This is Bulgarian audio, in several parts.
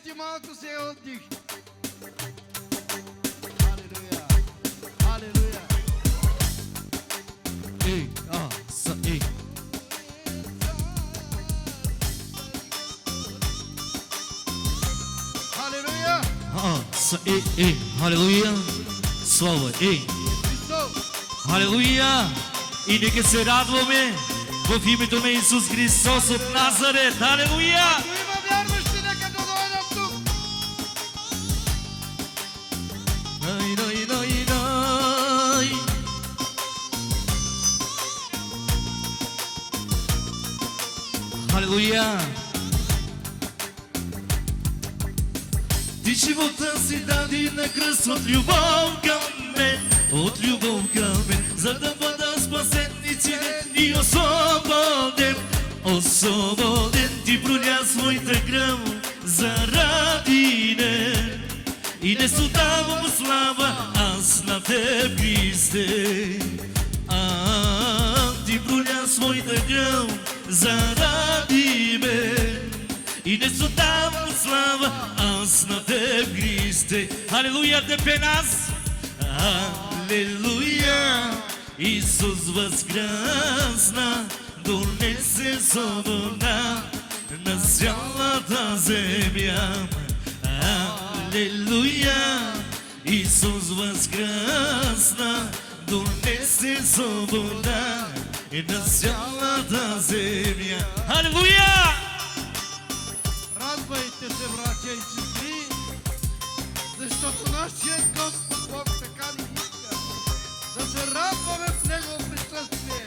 ти малко се отдих. Алелуя! Алелуя! Ей, ей. Алелуя! Ей, халелуя. Слава, ей. Халелуя. И нека се радваме в името на Исус Христос от Назарет. Халелуя. Ако има вярващи, нека да дойдат тук. Халелуя. Ти живота си дади на кръст от любов към мен, от любов към мен, за да бъда спасен и целен и освободен. Освободен, ти проля своята кръв заради мен. И не отдавам слава аз на теб, Христе. Ти проля своята кръв заради мен. И не отдавам слава аз на теб, Христе. Алелуя, тебе нас. Алелуя. Исус възкръсна, донесе свобода на цялата земя. Алелуя. Исус възкръсна, донесе свобода на цялата земя. Алелуя. Радвайте се, братя и сестри, защото нашия Господ Бог така ни иска да се радваме в Негово присъствие.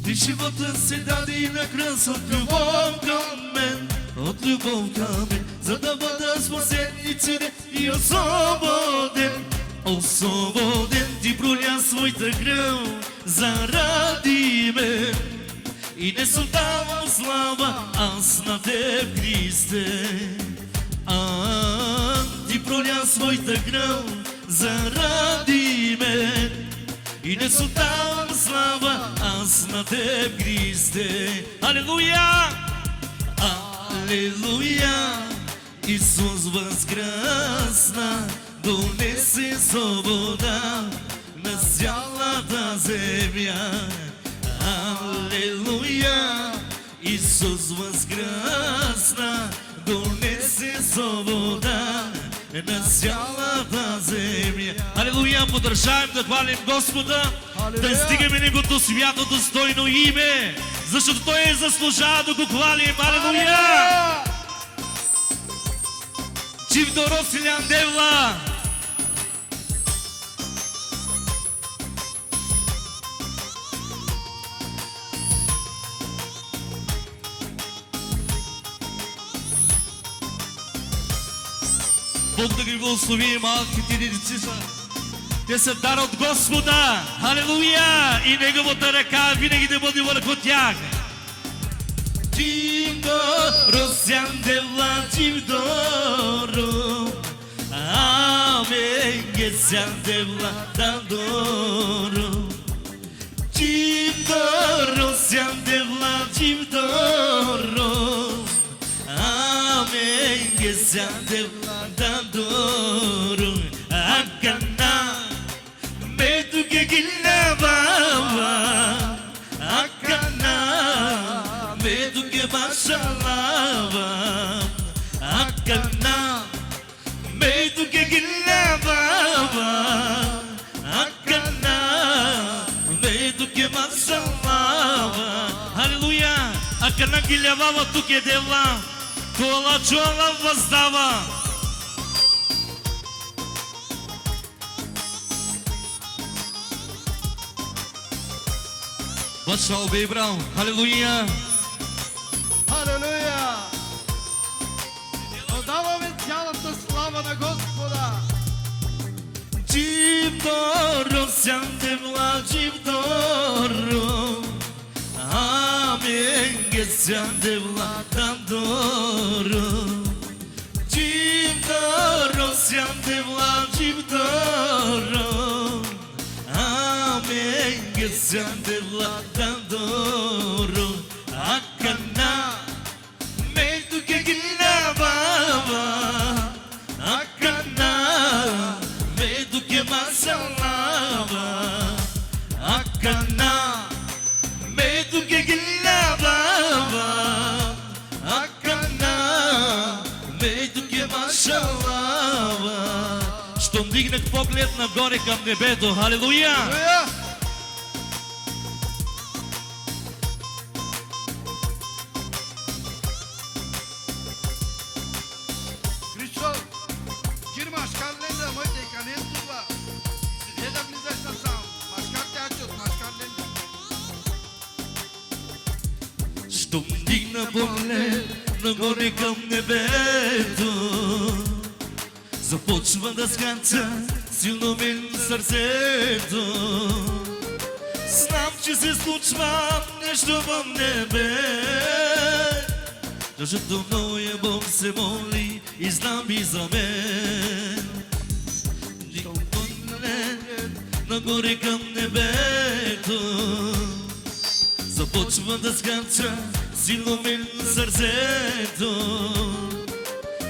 И живота се даде и на кръст от любов към мен, от любов към мен, за да бъда спасен и целен и освободен. Освободен, ти проля своята кръв заради мен. И не отдавам слава аз на теб, Христе. Ти проля своята кръв заради мен. И не отдавам слава аз на теб, Христе. Алелуя! Алелуя! Исус възкръсна, донесе свобода на цялата земя. Алелуя! Исус възкръсна, донесе свобода на цялата земя. Алелуя! Продължаем да хвалим Господа, да стигаме Неговото свято достойно име, защото Той заслужава да го хвалим. Алелуя! Жив дорослилян Девла! Бог да ги благослови, малките деци са. Те са дар от Господа. Алелуя! И Неговата ръка винаги да бъде върху тях. Чимдоро сян девла, чимдоро. Амен, ге сян девла, дандоро. Чимдоро сян девла, чимдоро. Amen, que se adelantador. Akana, medo que guilava. Akana, medo que baixava. Akana, medo que guilava. Akana, medo que baixava. Aleluia, akana guilava tu que deva. Кола чола въздава. Башал бе брал. Халелуя. Халелуя! Отдаваме цялата слава на Господа. Чивдоро сян девла, чивдоро. siate vladandoro Cimdoro siate vladandoro Amen che siate vladandoro Akana Medu che gina baba Akana Medu che masalava Akana Medu che gina baba Akana Medu che masalava Щом дигнах поглед нагоре към небето, халелуя! Алелуя! Христос, girme maşkarlarla mı dekanen tuba. Ne de bize sasam. Maşkar te açot, maşkarlarla. Щом дигна поглед нагоре към небето Започва да скача силно мен сърцето Знам, че се случва нещо в небе Защото моя Бог се моли и знам и за мен Дигна поглед нагоре към небето Започва да скача силно мен сърцето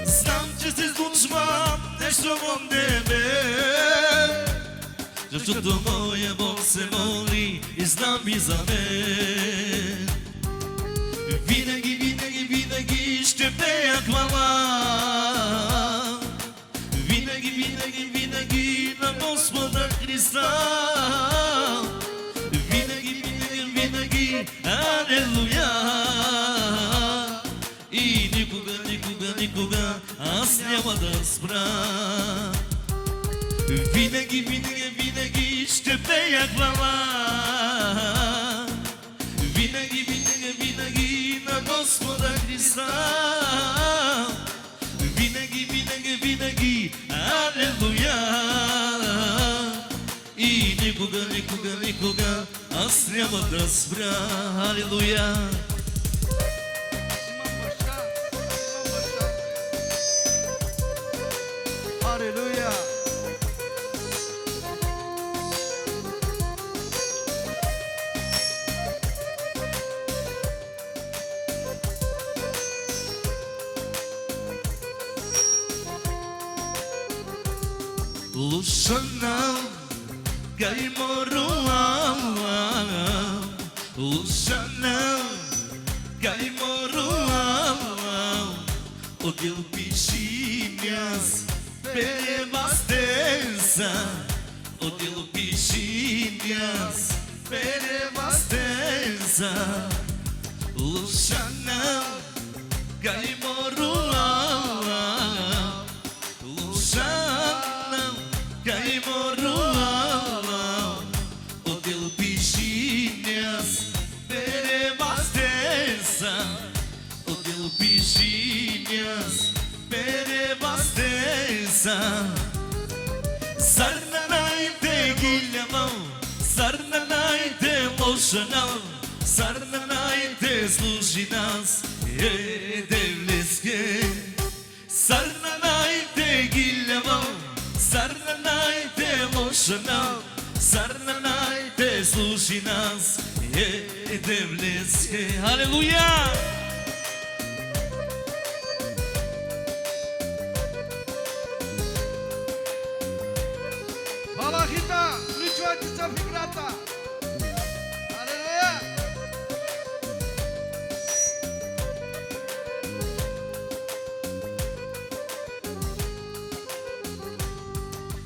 Знам, че се случва нещо в небе Защото моя Бог се моли и знам и за мен Винаги, винаги, винаги ще пея хвала Винаги, винаги, винаги на Господа Христа Винаги, винаги, винаги, алелуя И никога, никога, никога аз няма да спра Винаги, винаги, винаги ще пея хвала Винаги, винаги, винаги на Господа Христа Винаги, винаги, винаги, алелуя И никога, никога, никога аз няма да спра Алелуя İmam başta, İmam başta. Aleluya. Lusana kay moruam Lusana kay moruam O dil pichimias perevastensa O dil pichimias perevastensa Lusana kay moruam Lusana kay moruam O dil pichimias perevastensa O dil pichimias perevastensa Sarnanayte gilyamam Sarnanayte lošanam Sarnanayte služi nas Devleske Sarnanayte gilyamam Sarnanayte lošanam Sarnanayte služi nas Devleske Halleluja! Balakita, включвайте се в играта. Алелуя.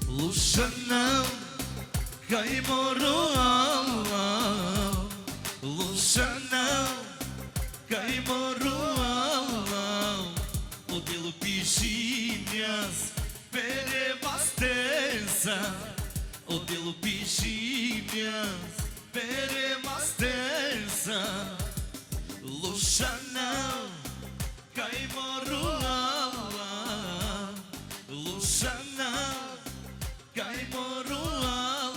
Lusana kay moruam Lusana kay moruam O dilo pichimias perevastensa O dilo pichimias perevastensa Lusana kay moruam Lusana kay moruam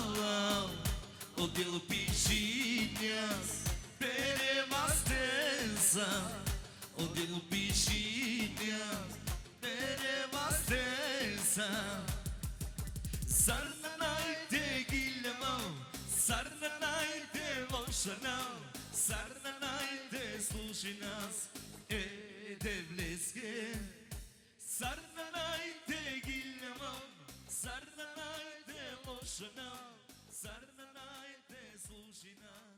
O dilo pichimias perevastensa стеса, отдел пишиня, дерева стеса. Sarnanayte gilmam, sarnanayte voşanam, sarnanayte slušinas, devleske. Sarnanayte gilmam, sarnanayte voşanam, sarnanayte slušinas.